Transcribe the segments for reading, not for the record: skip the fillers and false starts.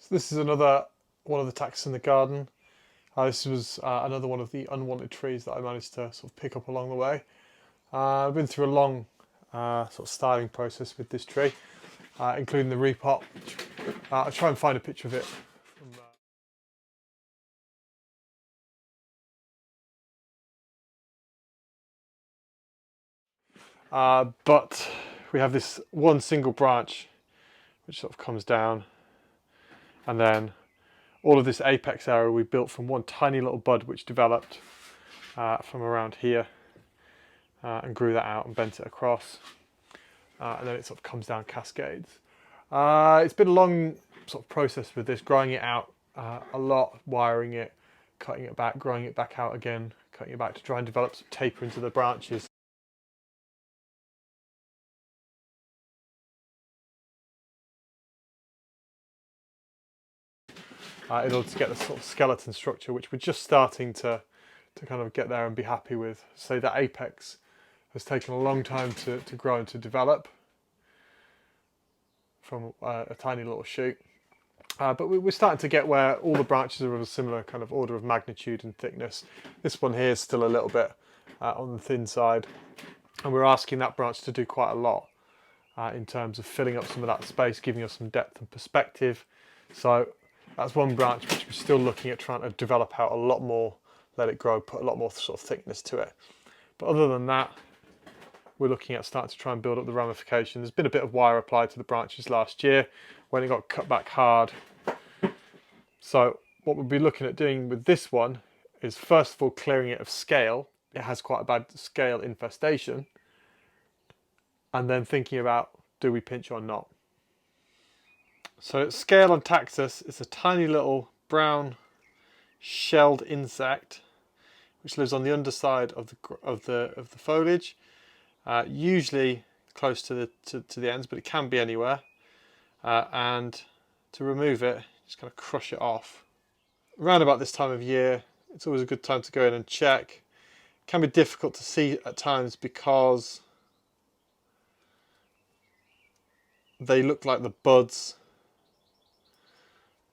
So this is another one of the Taxus in the garden. This was another one of the unwanted trees that I managed to sort of pick up along the way. I've been through a long sort of styling process with this tree, including the repot. I'll try and find a picture of it. But we have this one single branch which sort of comes down, and then all of this apex area we built from one tiny little bud which developed from around here and grew that out and bent it across, and then it sort of comes down cascades. It's been a long sort of process with this, growing it out a lot, wiring it, cutting it back, growing it back out again, cutting it back to try and develop some taper into the branches. In order to get the sort of skeleton structure, which we're just starting to kind of get there and be happy with. So that apex has taken a long time to grow and to develop from a tiny little shoot. But we're starting to get where all the branches are of a similar kind of order of magnitude and thickness. This one here is still a little bit on the thin side, and we're asking that branch to do quite a lot in terms of filling up some of that space, giving us some depth and perspective. So that's one branch which we're still looking at trying to develop out a lot more, let it grow, put a lot more sort of thickness to it. But other than that, we're looking at starting to try and build up the ramification. There's been a bit of wire applied to the branches last year when it got cut back hard. So what we'll be looking at doing with this one is first of all clearing it of scale. It has quite a bad scale infestation. And then thinking about, do we pinch or not? So scale on Taxus is a tiny little brown shelled insect which lives on the underside of the foliage, usually close to the ends, but it can be anywhere. And to remove it, just kind of crush it off. Around about this time of year, it's always a good time to go in and check. It can be difficult to see at times because they look like the buds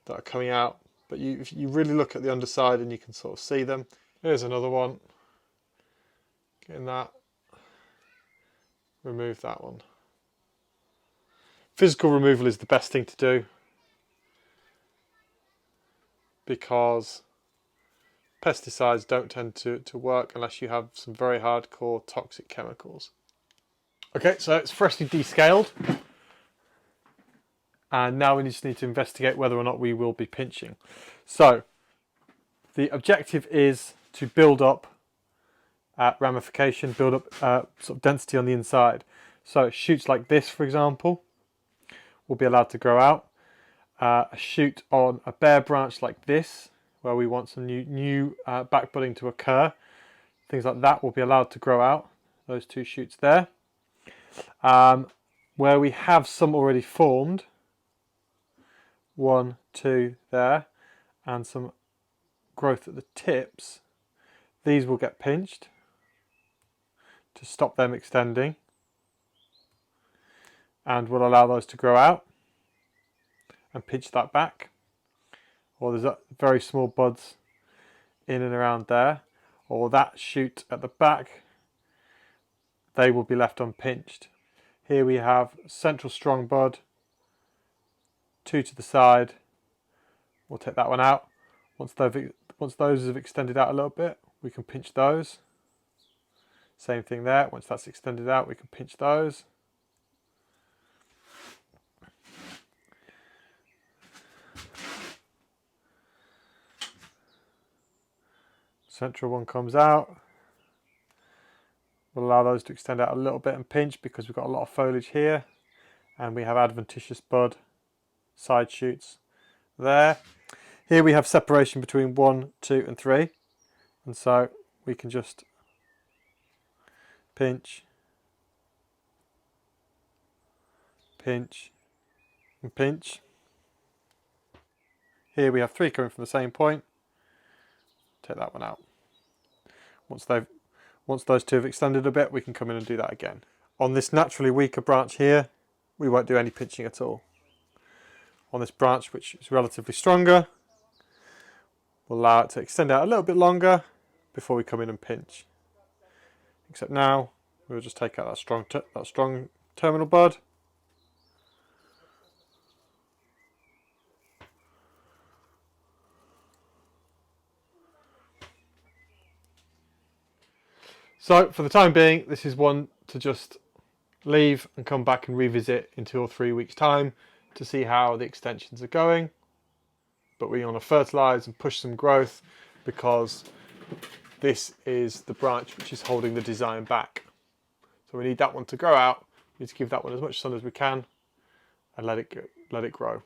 that are coming out, but if you really look at the underside and you can sort of see them. Here's another one. Getting that. Remove that one. Physical removal is the best thing to do because pesticides don't tend to work unless you have some very hardcore toxic chemicals. Okay, so it's freshly descaled. And now we just need to investigate whether or not we will be pinching. So the objective is to build up ramification, build up sort of density on the inside. So shoots like this, for example, will be allowed to grow out. A shoot on a bare branch like this, where we want some new back budding to occur, things like that will be allowed to grow out. Those two shoots there. Where we have some already formed, 1, 2 there, and some growth at the tips, these will get pinched to stop them extending, and we'll allow those to grow out and pinch that back. Or there's very small buds in and around there, or that shoot at the back, they will be left unpinched. Here we have central strong bud, 2 to the side. We'll take that one out. Once those have extended out a little bit, we can pinch those. Same thing there. Once that's extended out, we can pinch those. Central one comes out. We'll allow those to extend out a little bit and pinch because we've got a lot of foliage here, and we have adventitious bud side shoots there. Here we have separation between 1, 2 and 3, and so we can just pinch, pinch and pinch. Here we have 3 coming from the same point. Take that one out. Once those 2 have extended a bit, we can come in and do that again. On this naturally weaker branch here, we won't do any pinching at all. on this branch, which is relatively stronger. We'll allow it to extend out a little bit longer before we come in and pinch. Except now we'll just take out that strong terminal bud. So for the time being, this is one to just leave and come back and revisit in 2 or 3 weeks' time to see how the extensions are going. But we want to fertilise and push some growth because this is the branch which is holding the design back. So we need that one to grow out. We need to give that one as much sun as we can and let it grow.